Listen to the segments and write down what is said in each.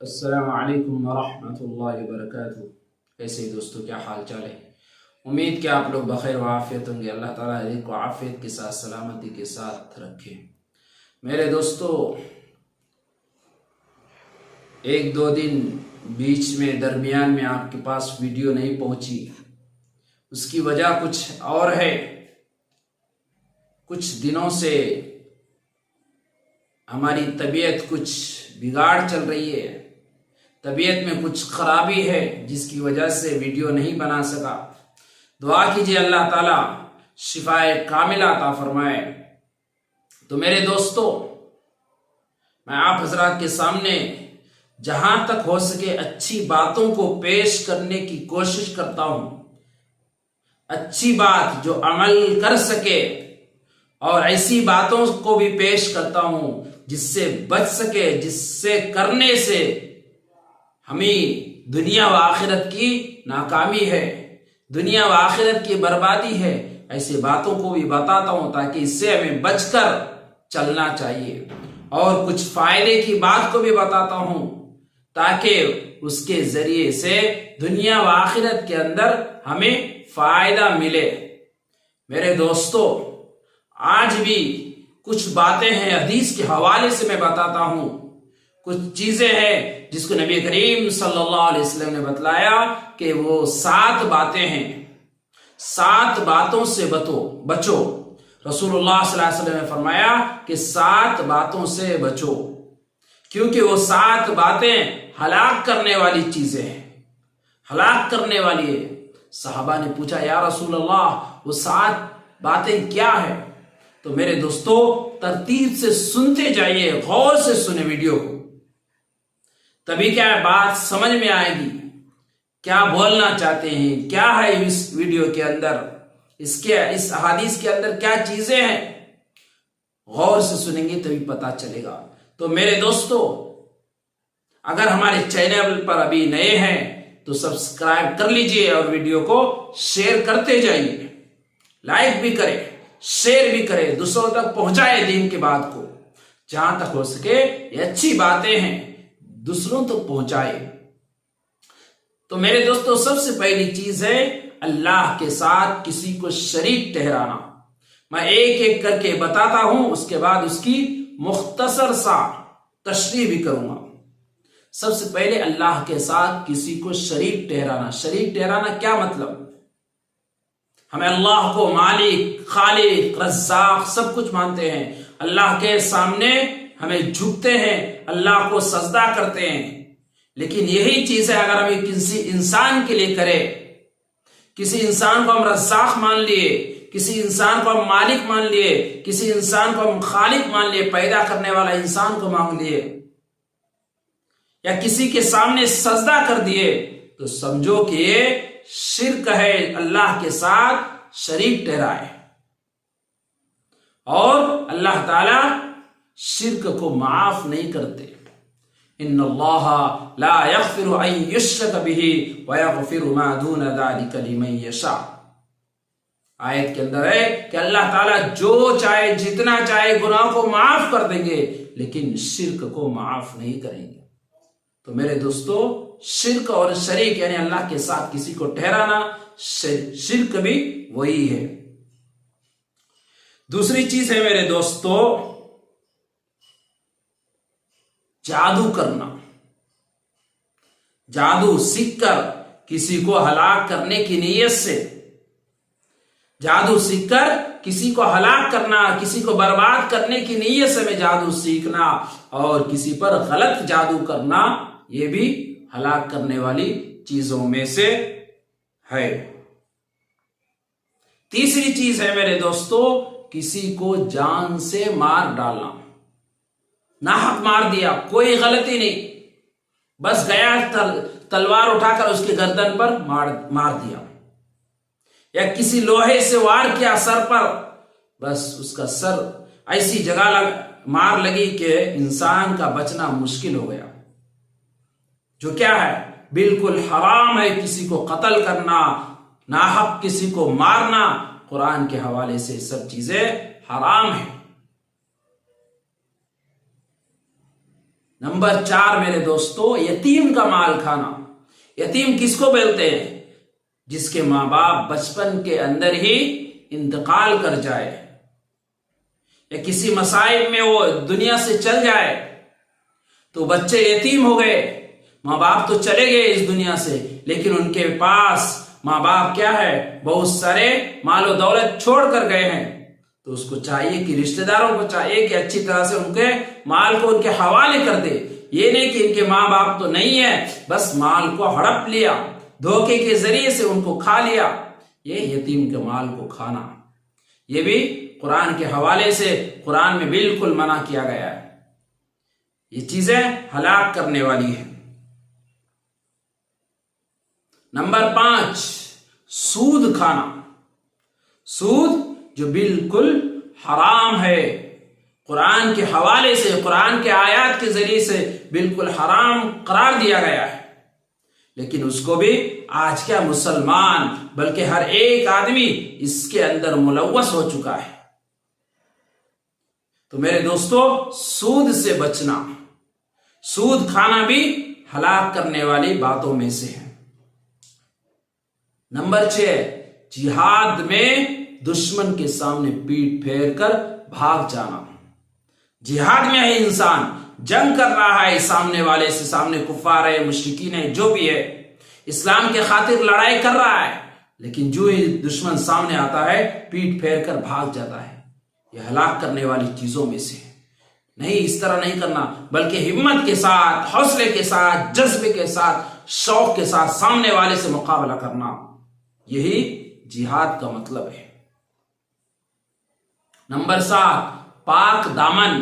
السلام علیکم ورحمۃ اللہ وبرکاتہ۔ کیسے دوستو، کیا حال چال ہے؟ امید کہ آپ لوگ بخیر و عافیت ہوں گے۔ اللہ تعالیٰ ہر ایک کو عافیت کے ساتھ، سلامتی کے ساتھ رکھے۔ میرے دوستو، ایک دو دن بیچ میں درمیان میں آپ کے پاس ویڈیو نہیں پہنچی، اس کی وجہ کچھ اور ہے۔ کچھ دنوں سے ہماری طبیعت کچھ بگاڑ چل رہی ہے، طبیعت میں کچھ خرابی ہے، جس کی وجہ سے ویڈیو نہیں بنا سکا۔ دعا کیجئے اللہ تعالیٰ شفائے کاملہ عطا فرمائے۔ تو میرے دوستو، میں آپ حضرات کے سامنے جہاں تک ہو سکے اچھی باتوں کو پیش کرنے کی کوشش کرتا ہوں، اچھی بات جو عمل کر سکے، اور ایسی باتوں کو بھی پیش کرتا ہوں جس سے بچ سکے، جس سے کرنے سے ہمیں دنیا و آخرت کی ناکامی ہے، دنیا و آخرت کی بربادی ہے۔ ایسی باتوں کو بھی بتاتا ہوں تاکہ اس سے ہمیں بچ کر چلنا چاہیے، اور کچھ فائدے کی بات کو بھی بتاتا ہوں تاکہ اس کے ذریعے سے دنیا و آخرت کے اندر ہمیں فائدہ ملے۔ میرے دوستو، آج بھی کچھ باتیں ہیں حدیث کے حوالے سے میں بتاتا ہوں، کچھ چیزیں ہیں جس کو نبی کریم صلی اللہ علیہ وسلم نے بتلایا کہ وہ 7 باتیں ہیں، 7 باتوں سے بچو۔ رسول اللہ صلی اللہ علیہ وسلم نے فرمایا کہ 7 باتوں سے بچو، کیونکہ وہ 7 باتیں ہلاک کرنے والی چیزیں ہیں، ہلاک کرنے والی ہے۔ صحابہ نے پوچھا، یا رسول اللہ وہ 7 باتیں کیا ہیں؟ تو میرے دوستو، ترتیب سے سنتے جائیے، غور سے سنیں ویڈیو کو، تبھی کیا بات سمجھ میں آئے گی، کیا بولنا چاہتے ہیں، کیا ہے اس ویڈیو کے اندر، اس احادیث کے اندر کیا چیزیں ہیں۔ غور سے سنیں گے تبھی پتا چلے گا۔ تو میرے دوستو، اگر ہمارے چینل پر ابھی نئے ہیں تو سبسکرائب کر لیجئے، اور ویڈیو کو شیئر کرتے جائیے، لائک بھی کریں، شیئر بھی کریں، دوسروں تک پہنچائے دین کی بات کو، جہاں تک ہو سکے یہ اچھی باتیں ہیں دوسروں تک پہنچائے۔ تو میرے دوستو، سب سے پہلی چیز ہے اللہ کے ساتھ کسی کو شریک ٹھہرانا۔ میں ایک ایک کر کے بتاتا ہوں، اس کے بعد اس کی مختصر سا تشریح بھی کروں گا۔ سب سے پہلے اللہ کے ساتھ کسی کو شریک ٹھہرانا۔ شریک ٹھہرانا کیا مطلب؟ ہمیں اللہ کو مالک، خالق، رزاق سب کچھ مانتے ہیں، اللہ کے سامنے ہمیں جھکتے ہیں، اللہ کو سجدہ کرتے ہیں، لیکن یہی چیز ہے اگر ہمیں کسی انسان کے لیے کرے، کسی انسان کو ہم رزاق مان لیے، کسی انسان کو ہم مالک مان لیے، کسی انسان کو ہم خالق مان لیے، پیدا کرنے والا انسان کو مان لیے، یا کسی کے سامنے سجدہ کر دیے، تو سمجھو کہ یہ شرک ہے، اللہ کے ساتھ شریک ٹھہرائے۔ اور اللہ تعالی شرک کو معاف نہیں کرتے۔ ان اللہ لا یغفر ان یشرک بہ ویغفر ما دون ذلک لمن یشاء۔ آیت کے اندر ہے کہ اللہ تعالیٰ جو چاہے، جتنا چاہے گناہ کو معاف کر دیں گے، لیکن شرک کو معاف نہیں کریں گے۔ تو میرے دوستو، شرک اور شریک یعنی اللہ کے ساتھ کسی کو ٹھہرانا، شرک بھی وہی ہے۔ دوسری چیز ہے میرے دوستو، جادو کرنا۔ جادو سیکھ کر کسی کو ہلاک کرنے کی نیت سے، جادو سیکھ کر کسی کو ہلاک کرنا، کسی کو برباد کرنے کی نیت سے میں جادو سیکھنا اور کسی پر غلط جادو کرنا، یہ بھی ہلاک کرنے والی چیزوں میں سے ہے۔ تیسری چیز ہے میرے دوستو، کسی کو جان سے مار ڈالنا۔ ناحق مار دیا، کوئی غلطی نہیں، بس گیا تلوار اٹھا کر اس کی گردن پر مار دیا، یا کسی لوہے سے وار کیا سر پر، بس اس کا سر ایسی جگہ مار لگی کہ انسان کا بچنا مشکل ہو گیا، جو کیا ہے بالکل حرام ہے۔ کسی کو قتل کرنا، ناحق کسی کو مارنا، قرآن کے حوالے سے سب چیزیں حرام ہیں۔ نمبر 4 میرے دوستو، یتیم کا مال کھانا۔ یتیم کس کو بولتے ہیں؟ جس کے ماں باپ بچپن کے اندر ہی انتقال کر جائے یا کسی مصائب میں وہ دنیا سے چل جائے تو بچے یتیم ہو گئے۔ ماں باپ تو چلے گئے اس دنیا سے، لیکن ان کے پاس ماں باپ کیا ہے؟ بہت سارے مال و دولت چھوڑ کر گئے ہیں۔ تو اس کو چاہیے کہ رشتہ داروں کو چاہیے کہ اچھی طرح سے ان کے مال کو ان کے حوالے کر دے۔ یہ نہیں کہ ان کے ماں باپ تو نہیں ہے، بس مال کو ہڑپ لیا، دھوکے کے ذریعے سے ان کو کھا لیا۔ یہ یتیم کے مال کو کھانا، یہ بھی قرآن کے حوالے سے قرآن میں بالکل منع کیا گیا ہے۔ یہ چیزیں ہلاک کرنے والی ہیں۔ نمبر 5 سود کھانا۔ سود جو بالکل حرام ہے، قرآن کے حوالے سے، قرآن کے آیات کے ذریعے سے بالکل حرام قرار دیا گیا ہے، لیکن اس کو بھی آج کیا مسلمان بلکہ ہر ایک آدمی اس کے اندر ملوث ہو چکا ہے۔ تو میرے دوستو، سود سے بچنا، سود کھانا بھی ہلاک کرنے والی باتوں میں سے ہے۔ نمبر 6 جہاد میں دشمن کے سامنے پیٹ پھیر کر بھاگ جانا۔ جہاد میں ہے انسان، جنگ کر رہا ہے سامنے والے سے، سامنے کفار ہے، مشرکین ہے، جو بھی ہے، اسلام کے خاطر لڑائی کر رہا ہے، لیکن جو ہی دشمن سامنے آتا ہے پیٹ پھیر کر بھاگ جاتا ہے۔ یہ ہلاک کرنے والی چیزوں میں سے نہیں، اس طرح نہیں کرنا، بلکہ ہمت کے ساتھ، حوصلے کے ساتھ، جذبے کے ساتھ، شوق کے ساتھ سامنے والے سے مقابلہ کرنا، یہی جہاد کا مطلب ہے۔ نمبر 7 پاک دامن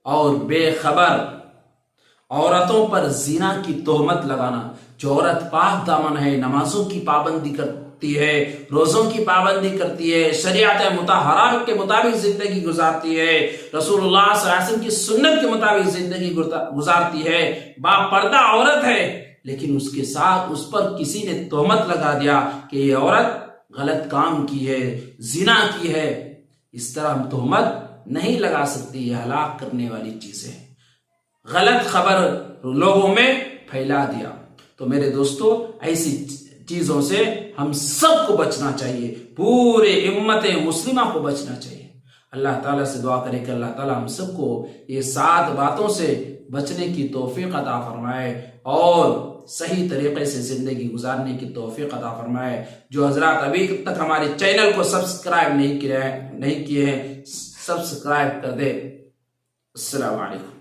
اور بے خبر عورتوں پر زنا کی تہمت لگانا۔ جو عورت پاک دامن ہے، نمازوں کی پابندی کرتی ہے، روزوں کی پابندی کرتی ہے، شریعت مطہرہ کے مطابق زندگی گزارتی ہے، رسول اللہ صلی اللہ علیہ وسلم کی سنت کے مطابق زندگی گزارتی ہے، با پردہ عورت ہے، لیکن اس کے ساتھ اس پر کسی نے تہمت لگا دیا کہ یہ عورت غلط کام کی ہے، زنا کی ہے، اس طرح ہم تہمت نہیں لگا سکتی۔ یہ ہلاک کرنے والی چیزیں، غلط خبر لوگوں میں پھیلا دیا۔ تو میرے دوستو، ایسی چیزوں سے ہم سب کو بچنا چاہیے، پورے امت مسلمہ کو بچنا چاہیے۔ اللہ تعالیٰ سے دعا کرے کہ اللہ تعالیٰ ہم سب کو یہ 7 باتوں سے بچنے کی توفیق عطا فرمائے اور صحیح طریقے سے زندگی گزارنے کی توفیق عطا فرمائے۔ جو حضرات ابھی تک ہمارے چینل کو سبسکرائب نہیں کیے ہیں، سبسکرائب کر دے۔ السلام علیکم۔